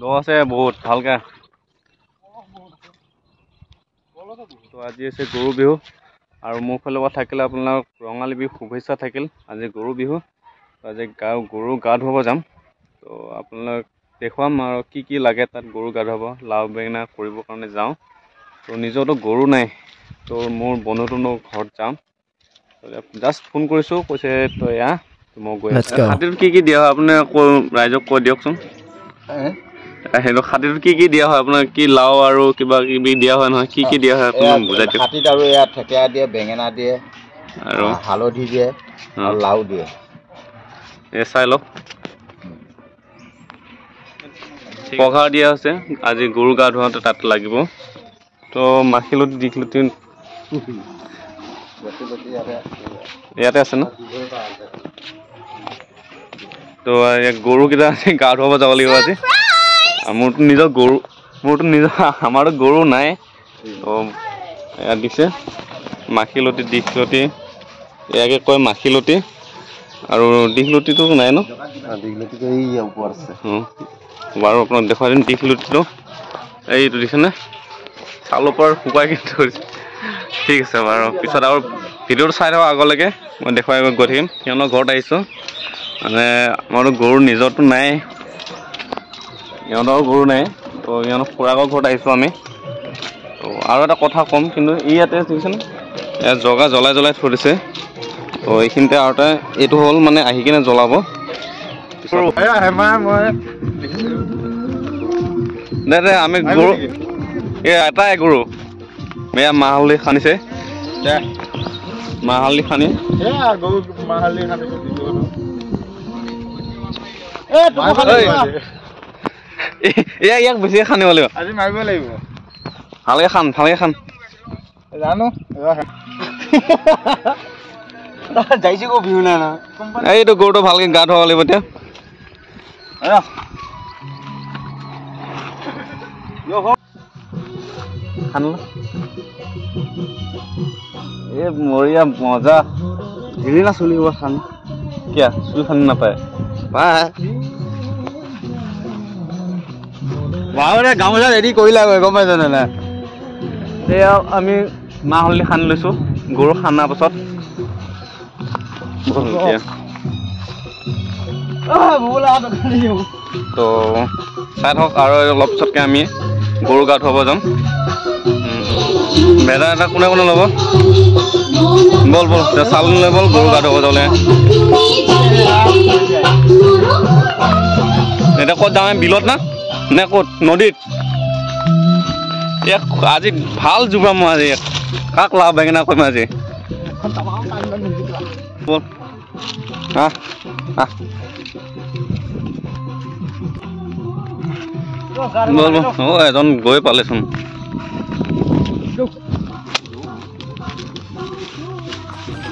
দ আছে বহুত ভালকে। তো আজি আছে গৰু বিহু আৰু মোৰ ফালৰ পৰা থাকিলে আপোনালোক ৰঙালী বিহু শুভেচ্ছা থাকিল। আজি গৰু বিহু, আজি গৰু গা ধুৱাব যাম। তো আপোনালোক দেখুৱাম আৰু কি লাগে তাত গৰু গা ধুৱাব, লাও বেঙেনা কৰিবৰ কাৰণে যাওঁ। তো নিজৰতো গৰু নাই, তো মোৰ বন্ধুজনৰ ঘৰত যাম। জাষ্ট ফোন কৰিছোঁ, কৈছে তই আহ, মই গৈ আছোঁ। খাতিৰত কি দিয়া হয় আপুনি ৰাইজক কৈ দিয়কচোন। সেইটো খাতিৰত কি দিয়া হয় আপোনাৰ? কি লাও আৰু কিবা কিবি দিয়া হয় নহয়, কি দিয়া হয় আপুনি বুজাই দিয়ক। খাতিত আৰু এয়া থেকেৰা দিয়ে, বেঙেনা দিয়ে আৰু হালধি দিয়ে আৰু লাও দিয়ে। চাই লওক, পঘা দিয়া হৈছে। আজি গৰু গা ধুৱাওঁতে তাত লাগিব। তো মাখিলতি দীঘলতি ইয়াতে আছে ন। তো গৰুকেইটা গা ধুৱাব যাব লাগিব আজি। মোৰতো নিজৰ আমাৰতো গৰু নাই। তো ইয়াত দিছে মাখিলতি দীঘলতি, ইয়াকে কয় মাখিলতি। আৰু দীঘলতিটো নাই ন? দীঘলতিটো এই ওপৰত আছে। বাৰু আপোনাক দেখুৱাই দিম দীঘলতিটো। এইটো দিছেনে? চালৰ পৰা শুকাই কিন্তু ধৰিছে। ঠিক আছে বাৰু, পিছত আৰু ভিডিঅ'টো চাই থাকক আগলৈকে, মই দেখুৱাই গৈ থাকিম। সিহঁতৰ ঘৰত আহিছোঁ, মানে আমাৰতো গৰু নিজৰতো নাই, সিহঁতৰ গৰু নাই। তো সিহঁতৰ খুৰাকৰ ঘৰত আহিছোঁ আমি। তো আৰু এটা কথা ক'ম, কিন্তু ইয়াতে দেখিছেনে ইয়াত জগা জ্বলাই থৈ দিছে। তো এইখিনিতে আৰু এইটো হ'ল মানে আহি কিনে জ্বলাব। দে আমি গৰু এটাই গৰু, এয়া মাহ হালধি সানিছে, মাহ হালধি সানি ইয়াক বেছিকে সানিব লাগিব। আজি মাৰিব লাগিব, ভালকে খান জানো যাইছে গো বিহু নাই। এইটো গৰুটো ভালকে গা ধুৱাব লাগিব এতিয়া। এই মৰিয়া মজা হেৰি না চুলি হোৱা খান কিয়া চুলি খানি নাপায় গামোচা ৰেডি কৰিলা গম পাইছ নে? এয়া আমি মাহ হালধি সানি লৈছোঁ গৰু সানাৰ পাছত। তো চাই থাকক, আৰু অলপ পিছতকে আমি গৰু গা ধুৱাব যাম। বেদা এটা কোনে ল'ব? বল চাল লৈ বল, গৰু গা ধুৱাব যাবলৈ। এতিয়া ক'ত যাওঁ? বিলত নে ক'ত? নদীত। ইয়াক আজি ভাল জোপাম মই আজি। ইয়াক কাক লাও বেঙেনা কৰিম আজি। বল এজন গৈ পালেচোন।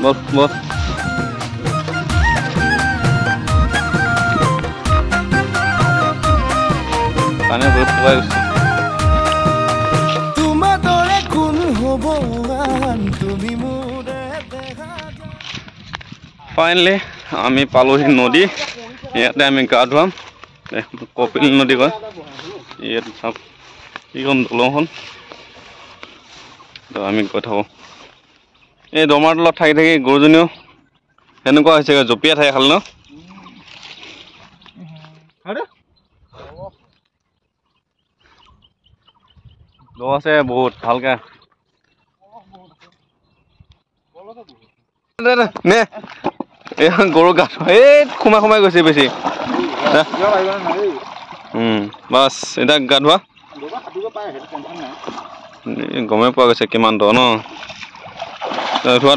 বল পানী গৈ শুকাই গৈছে। ফাইনেলি আমি পালোহি নদী। ইয়াতে আমি গা ধুৱাম, কপিল নদী কয়। ইয়াত চাওক এইখন দলংখন। তো আমি গৈ থাকোঁ। এই দমাৰ তলত থাকি গৰুজনীও সেনেকুৱা হৈছে, জঁপিয়াই থাকে খালি ন। দ আছে বহুত ভালকে। নে এইখন গৰু গা এই সোমাই গৈছে বেছি। বাছ এতিয়া গা ধোৱা গমেই পোৱা গৈছে কিমান দ ন। ধোৱা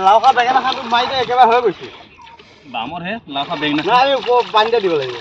লাও খা বেঙেনা খাটো মাৰি একেবাৰে হৈ গৈছে। বামতহে লাও খা বেঙেনা পানী দিব লাগিব।